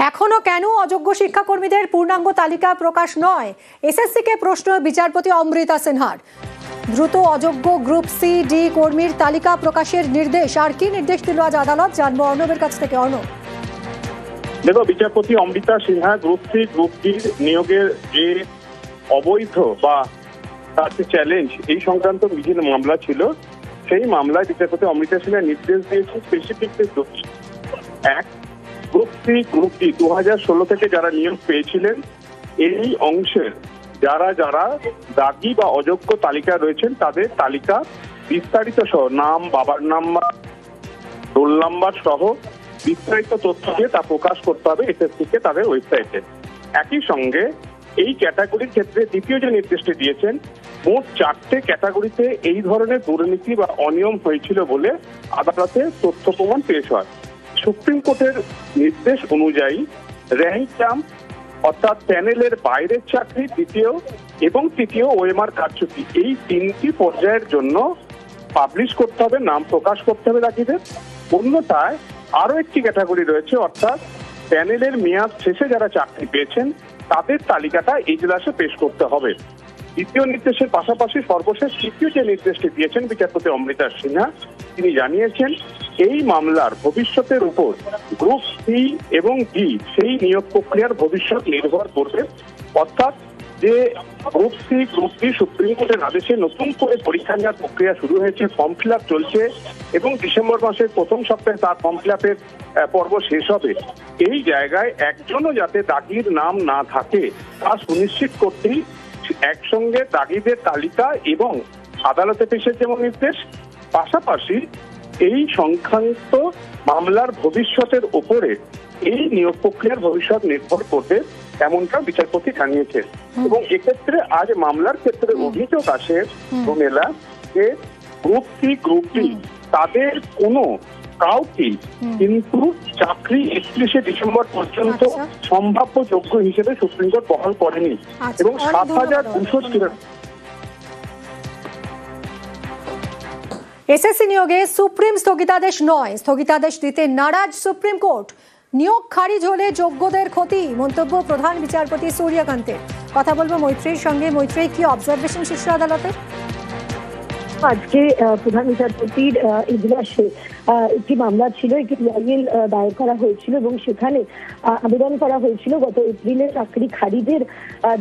এখনো কেন অযোগ্য শিক্ষাকর্মীদের পূর্ণাঙ্গ তালিকা প্রকাশ নয়? এসএসসিকে প্রশ্ন বিচারপতি অমৃতা সিনহার। দ্রুত অযোগ্য গ্রুপ সি ডি কর্মীর তালিকা প্রকাশের নির্দেশ। আর কি নির্দেশ দিল আজ আদালত, জানবো অর্ণবের কাছ থেকে। অর্ণব, দেখো, বিচারপতি Amrita Sinha group C group D নিয়োগের যে অবৈধ বা তার যে চ্যালেঞ্জ এই সংক্রান্ত মিছিল মামলা ছিল, সেই মামলায় বিচারপতি অমৃতা সিনহা নির্দেশ দিয়েছে স্পেসিফিক দুটি। এক, গ্রুপ সি গ্রুপ ডি 2016 থেকে যারা নিয়োগ পেয়েছিলেন এই অংশের যারা যারা দাগি বা অযোগ্য তালিকা রয়েছেন তাদের তালিকা বিস্তারিত সহ নাম, বাবার নাম্বার, রোল নাম্বার সহ বিস্তারিত তথ্য দিয়ে তা প্রকাশ করতে হবে এসএসসি কে তাদের ওয়েবসাইটে। একই সঙ্গে এই ক্যাটাগরির ক্ষেত্রে দ্বিতীয় যে নির্দেশটি দিয়েছেন, মোট 4টে ক্যাটাগরিতে এই ধরনের দুর্নীতি বা অনিয়ম হয়েছিল বলে আদালতে তথ্য প্রমাণ পেশ হয়। সুপ্রিম কোর্টের নির্দেশ অনুযায়ী র্যাঙ্ক জাম্প অর্থাৎ প্যানেলের বাইরের চাকরি দ্বিতীয় এবং তৃতীয় ওএমআর কারচুপি, এই 3টি পর্যায়ের জন্য পাবলিশ করতে হবে, নাম প্রকাশ করতে হবে দাগিদের। অন্যথায় আরো একটি ক্যাটাগরি রয়েছে, অর্থাৎ প্যানেলের মেয়াদ শেষে যারা চাকরি পেয়েছেন তাদের তালিকাটা এজলাসে পেশ করতে হবে। দ্বিতীয় নির্দেশের পাশাপাশি সর্বশেষ তৃতীয় যে নির্দেশটি দিয়েছেন বিচারপতি অমৃতা সিনহা, তিনি জানিয়েছেন এই মামলার ভবিষ্যতের উপর গ্রুপ সি এবং ডি সেই নিয়োগ প্রক্রিয়ার ভবিষ্যৎ নির্ভর করবে। অর্থাৎ যে group C group D supreme কোর্টের আদেশে নতুন করে পরীক্ষা নেওয়ার প্রক্রিয়া শুরু হয়েছে, ফর্ম ফিল আপ চলছে এবং ডিসেম্বর মাসের প্রথম সপ্তাহে তার ফর্ম ফিল আপের পর্ব শেষ হবে। এই জায়গায় একজনও যাতে দাগির নাম না থাকে তা সুনিশ্চিত করতেই একসঙ্গে দাগিদের তালিকা এবং আদালতে পেশের যেমন নির্দেশ, পাশাপাশি এই সংক্রান্ত মামলার ভবিষ্যতের উপরে এই নিয়োগ প্রক্রিয়ার ভবিষ্যৎ নির্ভর করবে এমনটা বিচারপতি জানিয়েছেন। এবং এক্ষেত্রে আজ মামলার ক্ষেত্রে অভিযোগ আসে রুমেলা যে গ্রুপ সি গ্রুপ ডি তাদের কোনো কাউকে কিন্তু চাকরি 31শে ডিসেম্বর পর্যন্ত সম্ভাব্য যোগ্য হিসেবে সুপ্রিম কোর্ট বহাল করেনি এবং 7,200 এসএসসি নিয়োগে সুপ্রিম স্থগিতাদেশ নয়, স্থগিতাদেশ দিতে নারাজ সুপ্রিম কোর্ট। নিয়োগ খারিজ হলে যোগ্যদের ক্ষতি, মন্তব্য প্রধান বিচারপতি সূর্যকান্তের। কথা বলবো মৈত্রীর সঙ্গে। মৈত্রী, কি অবজারভেশন শীর্ষ আদালতের? আজকে প্রধান বিচারপতির ইজলাসে একটি মামলা ছিল, একটি পিআইএল দায়ের করা হয়েছিল এবং সেখানে আবেদন করা হয়েছিল গত এপ্রিলে চাকরি খারিজের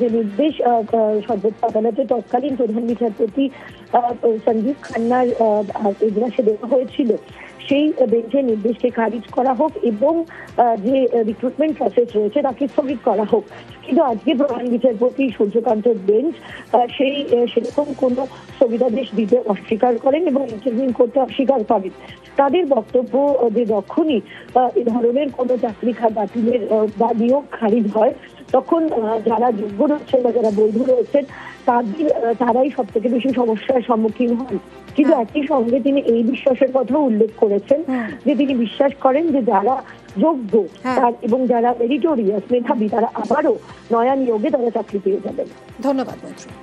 যে নির্দেশ সর্বোচ্চ আদালতের তৎকালীন প্রধান বিচারপতি সঞ্জীব খান্নার ইজলাসে দেওয়া হয়েছিল। সেই বেঞ্চের নির্দেশকে খারিজ করা হোক এবং যে রিক্রুটমেন্ট প্রসেস রয়েছে তাকে স্থগিত করা হোক। কিন্তু আজকে প্রধান বিচারপতি সূর্যকান্তের বেঞ্চ সেরকম কোনো স্থগিতাদেশ দিতে অস্বীকার করেন এবং ইন্টারভিউ করতে অস্বীকার করেন। তাদের বক্তব্য যে যখনই এ ধরনের কোনো চাকরি বাতিলের বা নিয়োগ খারিজ হয় তখন যারা যোগ্য রয়েছেন বা যারা বৈধ রয়েছেন তারাই সব থেকে বেশি সমস্যার সম্মুখীন হন। কিন্তু একই সঙ্গে তিনি এই বিশ্বাসের কথাও উল্লেখ করেছেন যে তিনি বিশ্বাস করেন যে যারা যোগ্য এবং যারা মেরিটোরিয়াস মেধাবী তারা আবারও নয়া নিয়োগে তারা চাকরি পেয়ে যাবেন। ধন্যবাদ মৈত্রী।